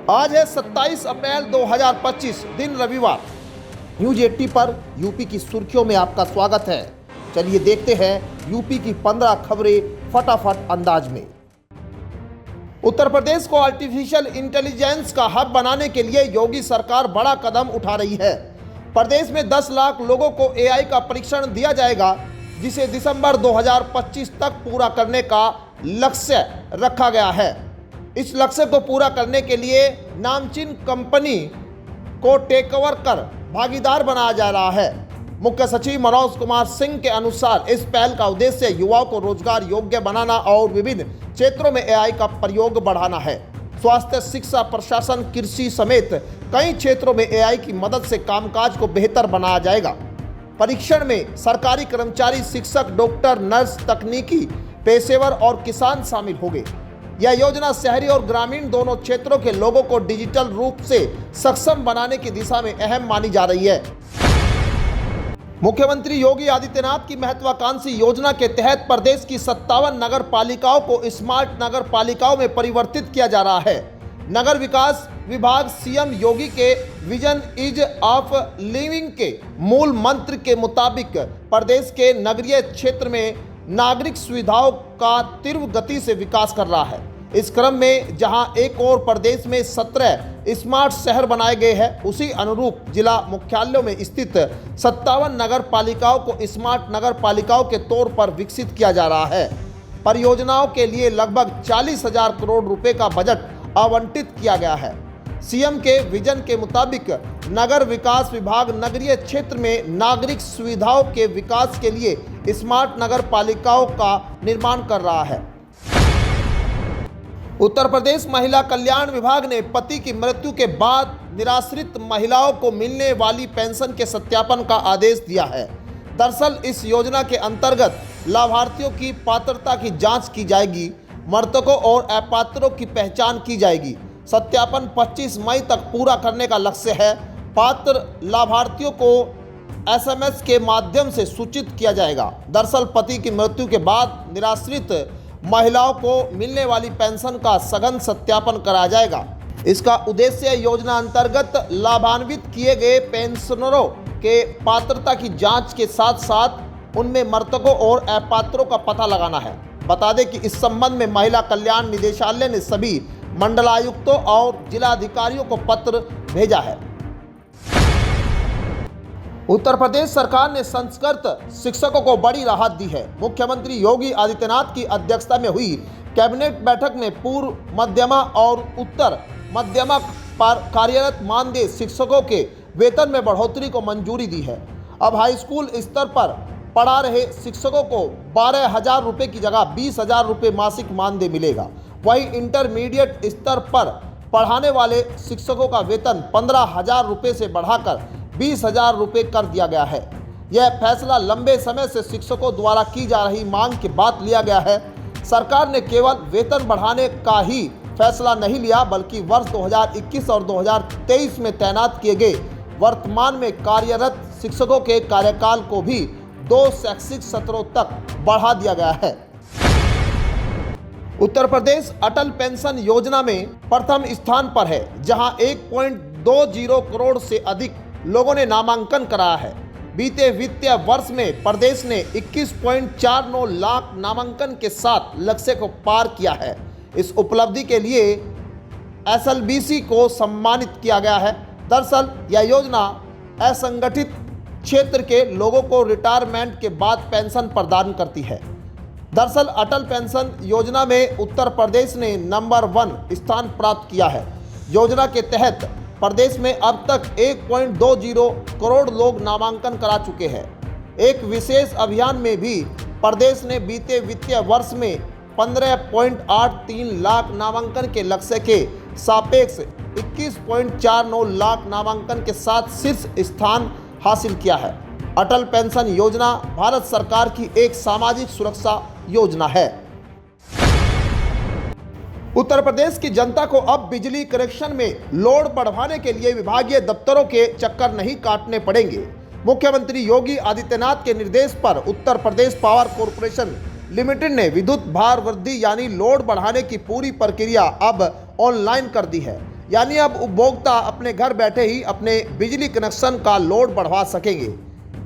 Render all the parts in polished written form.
आज है 27 अप्रैल 2025 दिन रविवार। न्यूज 80 पर यूपी की सुर्खियों में आपका स्वागत है। चलिए देखते हैं यूपी की 15 खबरें फटाफट अंदाज में। उत्तर प्रदेश को आर्टिफिशियल इंटेलिजेंस का हब बनाने के लिए योगी सरकार बड़ा कदम उठा रही है। प्रदेश में 10 लाख लोगों को एआई का परीक्षण दिया जाएगा, जिसे दिसंबर 2025 तक पूरा करने का लक्ष्य रखा गया है। इस लक्ष्य को पूरा करने के लिए नामचीन कंपनी को टेकओवर कर भागीदार बनाया जा रहा है। मुख्य सचिव मनोज कुमार सिंह के अनुसार इस पहल का उद्देश्य युवाओं को रोजगार योग्य बनाना और विभिन्न क्षेत्रों में एआई का प्रयोग बढ़ाना है। स्वास्थ्य, शिक्षा, प्रशासन, कृषि समेत कई क्षेत्रों में एआई की मदद से कामकाज को बेहतर बनाया जाएगा। परीक्षण में सरकारी कर्मचारी, शिक्षक, डॉक्टर, नर्स, तकनीकी पेशेवर और किसान शामिल होंगे। यह योजना शहरी और ग्रामीण दोनों क्षेत्रों के लोगों को डिजिटल रूप से सक्षम बनाने की दिशा में अहम मानी जा रही है। मुख्यमंत्री योगी आदित्यनाथ की महत्वाकांक्षी योजना के तहत प्रदेश की 57 नगर पालिकाओं को स्मार्ट नगर पालिकाओं में परिवर्तित किया जा रहा है। नगर विकास विभाग सीएम योगी के विजन इज ऑफ लिविंग के मूल मंत्र के मुताबिक प्रदेश के नगरीय क्षेत्र में नागरिक सुविधाओं का तीव्र गति से विकास कर रहा है। इस क्रम में जहां एक और प्रदेश में 17 स्मार्ट शहर बनाए गए हैं, उसी अनुरूप जिला मुख्यालयों में स्थित 57 नगर पालिकाओं को स्मार्ट नगर पालिकाओं के तौर पर विकसित किया जा रहा है। परियोजनाओं के लिए लगभग 40,000 करोड़ रुपए का बजट आवंटित किया गया है। सीएम के विजन के मुताबिक नगर विकास विभाग नगरीय क्षेत्र में नागरिक सुविधाओं के विकास के लिए स्मार्ट नगर पालिकाओं का निर्माण कर रहा है। उत्तर प्रदेश महिला कल्याण विभाग ने पति की मृत्यु के बाद निराश्रित महिलाओं को मिलने वाली पेंशन के सत्यापन का आदेश दिया है। दरअसल इस योजना के अंतर्गत लाभार्थियों की पात्रता की जांच की जाएगी, मृतकों और अपात्रों की पहचान की जाएगी। सत्यापन 25 मई तक पूरा करने का लक्ष्य है। पात्र लाभार्थियों को एसएमएस के माध्यम से सूचित किया जाएगा। दरअसल पति की मृत्यु के बाद निराश्रित महिलाओं को मिलने वाली पेंशन का सघन सत्यापन कराया जाएगा। इसका उद्देश्य योजना अंतर्गत लाभान्वित किए गए पेंशनरों के पात्रता की जांच के साथ साथ उनमें मृतकों और अपात्रों का पता लगाना है। बता दें कि इस संबंध में महिला कल्याण निदेशालय ने सभी मंडलायुक्तों और जिलाधिकारियों को पत्र भेजा है। उत्तर प्रदेश सरकार ने संस्कृत शिक्षकों को बड़ी राहत दी है। मुख्यमंत्री योगी आदित्यनाथ की अध्यक्षता में हुई कैबिनेट बैठक में पूर्व मध्यमा और उत्तर मध्यमा पर कार्यरत मानदेय शिक्षकों के वेतन में बढ़ोतरी को मंजूरी दी है। अब हाई स्कूल स्तर पर पढ़ा रहे शिक्षकों को 12,000 रुपये की जगह 20,000 रुपये मासिक मानदेय मिलेगा। वहीं इंटरमीडिएट स्तर पर पढ़ाने वाले शिक्षकों का वेतन 15,000 रुपये से बढ़ाकर 20,000 रुपये कर दिया गया है। यह फैसला लंबे समय से शिक्षकों द्वारा की जा रही मांग के बाद लिया गया है। सरकार ने केवल वेतन बढ़ाने का ही फैसला नहीं लिया, बल्कि वर्ष 2021 और 2023 में तैनात किए गए वर्तमान में कार्यरत शिक्षकों के कार्यकाल को भी 2 शैक्षिक सत्रों तक बढ़ा दिया गया है। उत्तर प्रदेश अटल पेंशन योजना में प्रथम स्थान पर है, जहां 1.20 करोड़ से अधिक लोगों ने नामांकन कराया है। बीते वित्तीय वर्ष में प्रदेश ने 21.49 लाख नामांकन के साथ लक्ष्य को पार किया है। इस उपलब्धि के लिए एसएलबीसी को सम्मानित किया गया है। दरअसल यह योजना असंगठित क्षेत्र के लोगों को रिटायरमेंट के बाद पेंशन प्रदान करती है। दरअसल अटल पेंशन योजना में उत्तर प्रदेश ने नंबर 1 स्थान प्राप्त किया है। योजना के तहत प्रदेश में अब तक 1.20 करोड़ लोग नामांकन करा चुके हैं। एक विशेष अभियान में भी प्रदेश ने बीते वित्तीय वर्ष में 15.83 लाख नामांकन के लक्ष्य के सापेक्ष 21.49 लाख नामांकन के साथ शीर्ष स्थान हासिल किया है। अटल पेंशन योजना भारत सरकार की एक सामाजिक सुरक्षा योजना है। उत्तर प्रदेश की जनता को अब बिजली कनेक्शन में लोड बढ़वाने के लिए विभागीय दफ्तरों के चक्कर नहीं काटने पड़ेंगे। मुख्यमंत्री योगी आदित्यनाथ के निर्देश पर Uttar Pradesh power corporation limited ने विद्युत भार वृद्धि यानी लोड बढ़ाने की पूरी प्रक्रिया अब ऑनलाइन कर दी है। यानी अब उपभोक्ता अपने घर बैठे ही अपने बिजली कनेक्शन का लोड बढ़वा सकेंगे।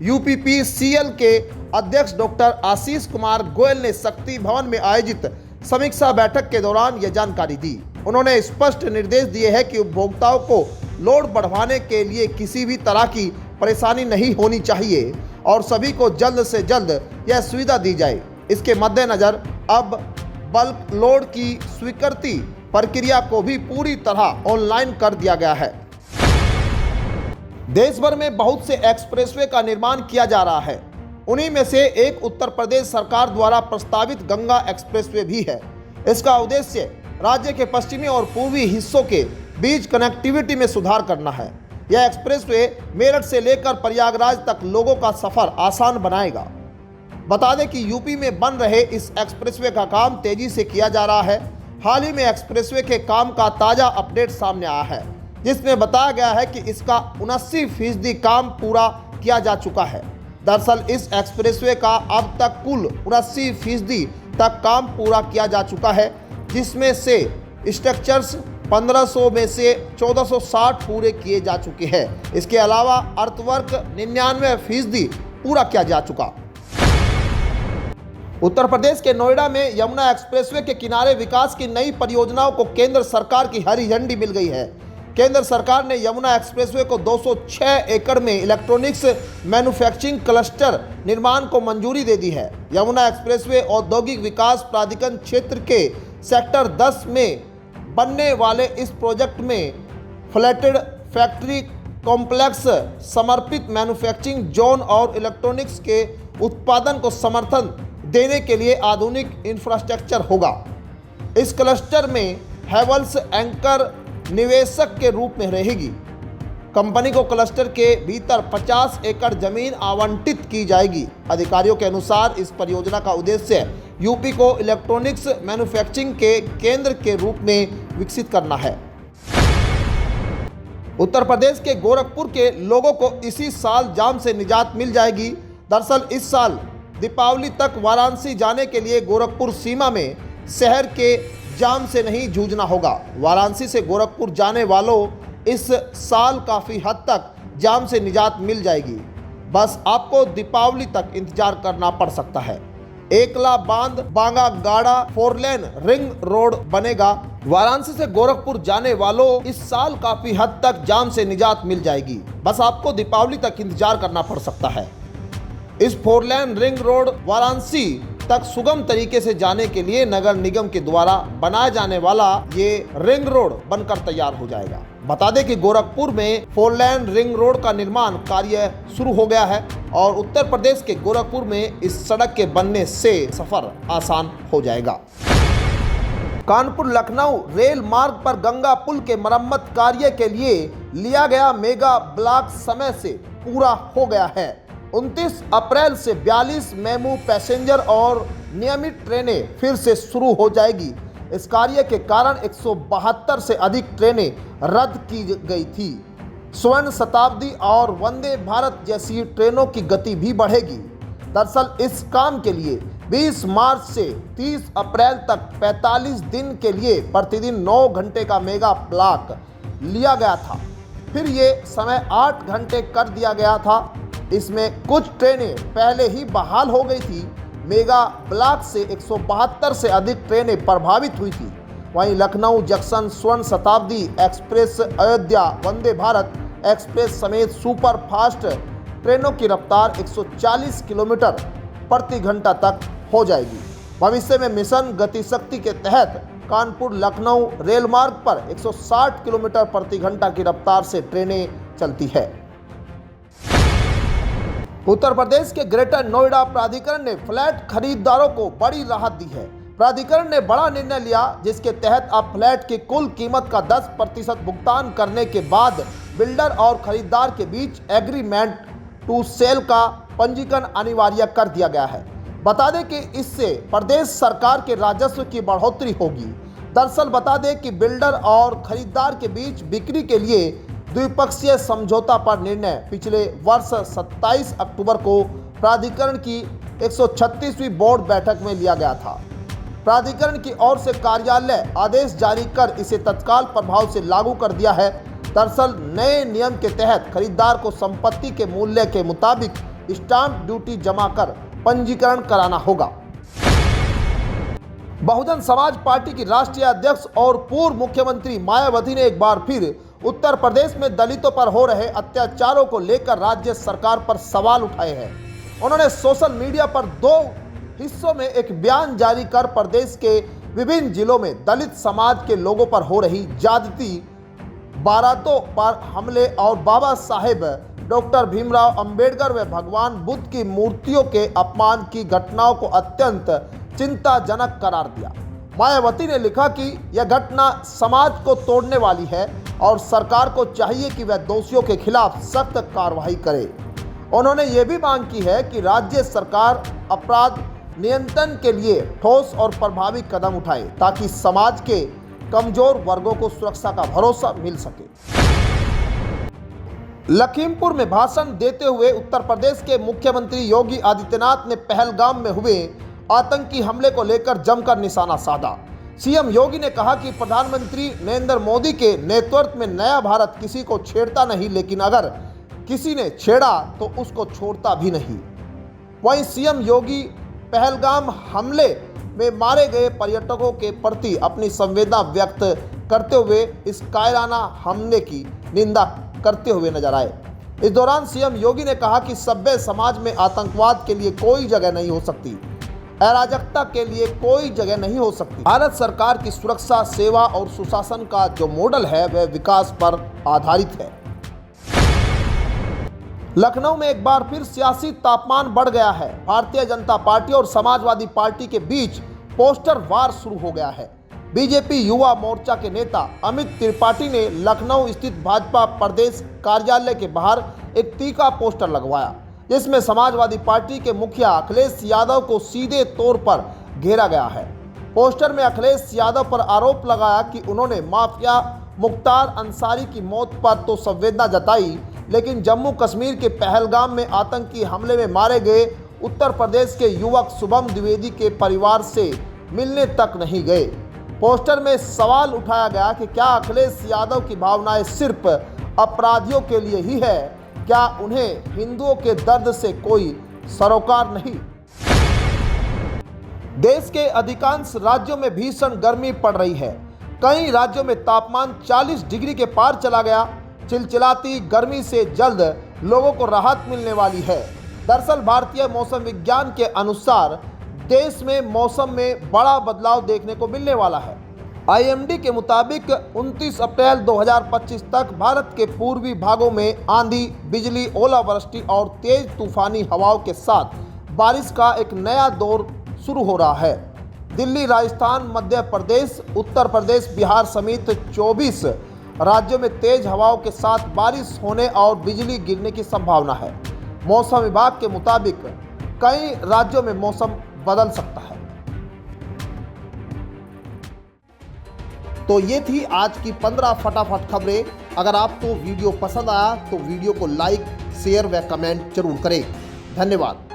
यूपीपीसीएल के अध्यक्ष डॉक्टर आशीष कुमार गोयल ने शक्ति भवन में आयोजित समीक्षा बैठक के दौरान यह जानकारी दी। उन्होंने स्पष्ट निर्देश दिए हैं कि उपभोक्ताओं को लोड बढ़वाने के लिए किसी भी तरह की परेशानी नहीं होनी चाहिए और सभी को जल्द से जल्द यह सुविधा दी जाए। इसके मद्देनजर अब बल्क लोड की स्वीकृति प्रक्रिया को भी पूरी तरह ऑनलाइन कर दिया गया है। देश भर में बहुत से एक्सप्रेसवे का निर्माण किया जा रहा है। उन्हीं में से एक उत्तर प्रदेश सरकार द्वारा प्रस्तावित गंगा एक्सप्रेसवे भी है। इसका उद्देश्य राज्य के पश्चिमी और पूर्वी हिस्सों के बीच कनेक्टिविटी में सुधार करना है। यह एक्सप्रेसवे मेरठ से लेकर प्रयागराज तक लोगों का सफर आसान बनाएगा। बता दें कि यूपी में बन रहे इस एक्सप्रेसवे का काम तेजी से किया जा रहा है। हाल ही में एक्सप्रेसवे के काम का ताज़ा अपडेट सामने आया है, जिसमें बताया गया है कि इसका 79% काम पूरा किया जा चुका है। दरअसल इस एक्सप्रेसवे का अब तक कुल 79% तक काम पूरा किया जा चुका है, जिसमें से स्ट्रक्चर्स 1500 में से 1460 पूरे किए जा चुके हैं। इसके अलावा अर्थवर्क 99% पूरा किया जा चुका। उत्तर प्रदेश के नोएडा में यमुना एक्सप्रेसवे के किनारे विकास की नई परियोजनाओं को केंद्र सरकार की हरी झंडी मिल गई है। केंद्र सरकार ने यमुना एक्सप्रेसवे को 206 एकड़ में इलेक्ट्रॉनिक्स मैन्युफैक्चरिंग क्लस्टर निर्माण को मंजूरी दे दी है। यमुना एक्सप्रेसवे औद्योगिक विकास प्राधिकरण क्षेत्र के सेक्टर 10 में बनने वाले इस प्रोजेक्ट में फ्लैटेड फैक्ट्री कॉम्प्लेक्स, समर्पित मैन्युफैक्चरिंग जोन और इलेक्ट्रॉनिक्स के उत्पादन को समर्थन देने के लिए आधुनिक इंफ्रास्ट्रक्चर होगा। इस क्लस्टर में हैवेल्स एंकर निवेशक के रूप में रहेगी। कंपनी को क्लस्टर के भीतर 50 एकड़ जमीन आवंटित की जाएगी। अधिकारियों के अनुसार इस परियोजना का उद्देश्य यूपी को इलेक्ट्रॉनिक्स मैन्युफैक्चरिंग के केंद्र के रूप में विकसित करना है। उत्तर प्रदेश के गोरखपुर के लोगों को इसी साल जाम से निजात मिल जाएगी। दरअसल इस साल दीपावली तक वाराणसी जाने के लिए गोरखपुर सीमा में शहर के जाम से नहीं जूझना होगा। वाराणसी से गोरखपुर जाने वालों इस साल काफ़ी हद तक जाम से निजात मिल जाएगी। बस आपको दीपावली तक इंतजार करना पड़ सकता है। एकला बांध बांगा गाड़ा 4 लेन रिंग रोड बनेगा। वाराणसी से गोरखपुर जाने वालों इस साल काफ़ी हद तक जाम से निजात मिल जाएगी। बस आपको दीपावली तक इंतजार करना पड़ सकता है। इस 4 लेन रिंग रोड वाराणसी तक सुगम तरीके से जाने के लिए नगर निगम के द्वारा बनाया जाने वाला ये रिंग रोड बनकर तैयार हो जाएगा। बता दें कि गोरखपुर में 4 लेन रिंग रोड का निर्माण कार्य शुरू हो गया है और उत्तर प्रदेश के गोरखपुर में इस सड़क के बनने से सफर आसान हो जाएगा। कानपुर लखनऊ रेल मार्ग पर गंगा पुल के मरम्मत कार्य के लिए लिया गया मेगा ब्लॉक समय से पूरा हो गया है। 29 अप्रैल से 42 मेमू पैसेंजर और नियमित ट्रेनें फिर से शुरू हो जाएगी। इस कार्य के कारण 172 से अधिक ट्रेनें रद्द की गई थी। स्वर्ण शताब्दी और वंदे भारत जैसी ट्रेनों की गति भी बढ़ेगी। दरअसल इस काम के लिए 20 मार्च से 30 अप्रैल तक 45 दिन के लिए प्रतिदिन 9 घंटे का मेगा ब्लॉक लिया गया था। फिर ये समय 8 घंटे कर दिया गया था। इसमें कुछ ट्रेनें पहले ही बहाल हो गई थी। मेगा ब्लॉक से 172 से अधिक ट्रेनें प्रभावित हुई थी। वहीं लखनऊ जंक्शन स्वर्ण शताब्दी एक्सप्रेस, अयोध्या वंदे भारत एक्सप्रेस समेत सुपर फास्ट ट्रेनों की रफ्तार 140 किलोमीटर प्रति घंटा तक हो जाएगी। भविष्य में मिशन गति शक्ति के तहत कानपुर लखनऊ रेल मार्ग पर 160 किलोमीटर प्रति घंटा की रफ्तार से ट्रेनें चलती है। उत्तर प्रदेश के ग्रेटर नोएडा प्राधिकरण ने फ्लैट खरीदारों को बड़ी राहत दी है। प्राधिकरण ने बड़ा निर्णय लिया, जिसके तहत अब फ्लैट की कुल कीमत का 10% भुगतान करने के बाद बिल्डर और खरीदार के बीच एग्रीमेंट टू सेल का पंजीकरण अनिवार्य कर दिया गया है। बता दें कि इससे प्रदेश सरकार के राजस्व की बढ़ोतरी होगी। दरअसल बता दें कि बिल्डर और खरीदार के बीच बिक्री के लिए द्विपक्षीय समझौता पर निर्णय पिछले वर्ष 27 अक्टूबर को प्राधिकरण की 136वीं बोर्ड बैठक में लिया गया था। प्राधिकरण की ओर से कार्यालय आदेश जारी कर इसे तत्काल प्रभाव से लागू कर दिया है। दरअसल नए नियम के तहत खरीदार को संपत्ति के मूल्य के मुताबिक स्टाम्प ड्यूटी जमा कर पंजीकरण कराना होगा। बहुजन समाज पार्टी की राष्ट्रीय अध्यक्ष और पूर्व मुख्यमंत्री मायावती ने एक बार फिर उत्तर प्रदेश में दलितों पर हो रहे अत्याचारों को लेकर राज्य सरकार पर सवाल उठाए हैं। उन्होंने सोशल मीडिया पर 2 हिस्सों में एक बयान जारी कर प्रदेश के विभिन्न जिलों में दलित समाज के लोगों पर हो रही ज्यादती, बारातों पर हमले और बाबा साहेब डॉक्टर भीमराव अंबेडकर व भगवान बुद्ध की मूर्तियों के अपमान की घटनाओं को अत्यंत चिंताजनक करार दिया। मायावती ने लिखा कि यह घटना समाज को तोड़ने वाली है और सरकार को चाहिए कि वह दोषियों के खिलाफ सख्त कार्रवाई करे। उन्होंने ये भी मांग की है कि राज्य सरकार अपराध नियंत्रण के लिए ठोस और प्रभावी कदम उठाए ताकि समाज के कमजोर वर्गों को सुरक्षा का भरोसा मिल सके। लखीमपुर में भाषण देते हुए उत्तर प्रदेश के मुख्यमंत्री योगी आदित्यनाथ ने पहलगाम में हुए आतंकी हमले को लेकर जमकर निशाना साधा। सीएम योगी ने कहा कि प्रधानमंत्री नरेंद्र मोदी के नेतृत्व में नया भारत किसी को छेड़ता नहीं, लेकिन अगर किसी ने छेड़ा तो उसको छोड़ता भी नहीं। वहीं सीएम योगी पहलगाम हमले में मारे गए पर्यटकों के प्रति अपनी संवेदना व्यक्त करते हुए इस कायराना हमले की निंदा करते हुए नजर आए। इस दौरान सीएम योगी ने कहा कि सभ्य समाज में आतंकवाद के लिए कोई जगह नहीं हो सकती, अराजकता के लिए कोई जगह नहीं हो सकती। भारत सरकार की सुरक्षा, सेवा और सुशासन का जो मॉडल है वह विकास पर आधारित है। लखनऊ में एक बार फिर सियासी तापमान बढ़ गया है। भारतीय जनता पार्टी और समाजवादी पार्टी के बीच पोस्टर वार शुरू हो गया है। बीजेपी युवा मोर्चा के नेता अमित त्रिपाठी ने लखनऊ स्थित भाजपा प्रदेश कार्यालय के बाहर एक तीखा पोस्टर लगवाया, जिसमें समाजवादी पार्टी के मुखिया अखिलेश यादव को सीधे तौर पर घेरा गया है। पोस्टर में अखिलेश यादव पर आरोप लगाया कि उन्होंने माफिया मुख्तार अंसारी की मौत पर तो संवेदना जताई, लेकिन जम्मू कश्मीर के पहलगाम में आतंकी हमले में मारे गए उत्तर प्रदेश के युवक शुभम द्विवेदी के परिवार से मिलने तक नहीं गए। पोस्टर में सवाल उठाया गया कि क्या अखिलेश यादव की भावनाएं सिर्फ अपराधियों के लिए ही है? क्या उन्हें हिंदुओं के दर्द से कोई सरोकार नहीं? देश के अधिकांश राज्यों में भीषण गर्मी पड़ रही है। कई राज्यों में तापमान 40 डिग्री के पार चला गया। चिलचिलाती गर्मी से जल्द लोगों को राहत मिलने वाली है। दरअसल भारतीय मौसम विज्ञान के अनुसार देश में मौसम में बड़ा बदलाव देखने को मिलने वाला है। आईएमडी के मुताबिक 29 अप्रैल 2025 तक भारत के पूर्वी भागों में आंधी, बिजली, ओलावृष्टि और तेज तूफानी हवाओं के साथ बारिश का एक नया दौर शुरू हो रहा है। दिल्ली, राजस्थान, मध्य प्रदेश, उत्तर प्रदेश, बिहार समेत 24 राज्यों में तेज हवाओं के साथ बारिश होने और बिजली गिरने की संभावना है। मौसम विभाग के मुताबिक कई राज्यों में मौसम बदल सकता है। तो ये थी आज की 15 फटाफट खबरें। अगर आपको वीडियो पसंद आया तो वीडियो को लाइक, शेयर व कमेंट जरूर करें। धन्यवाद।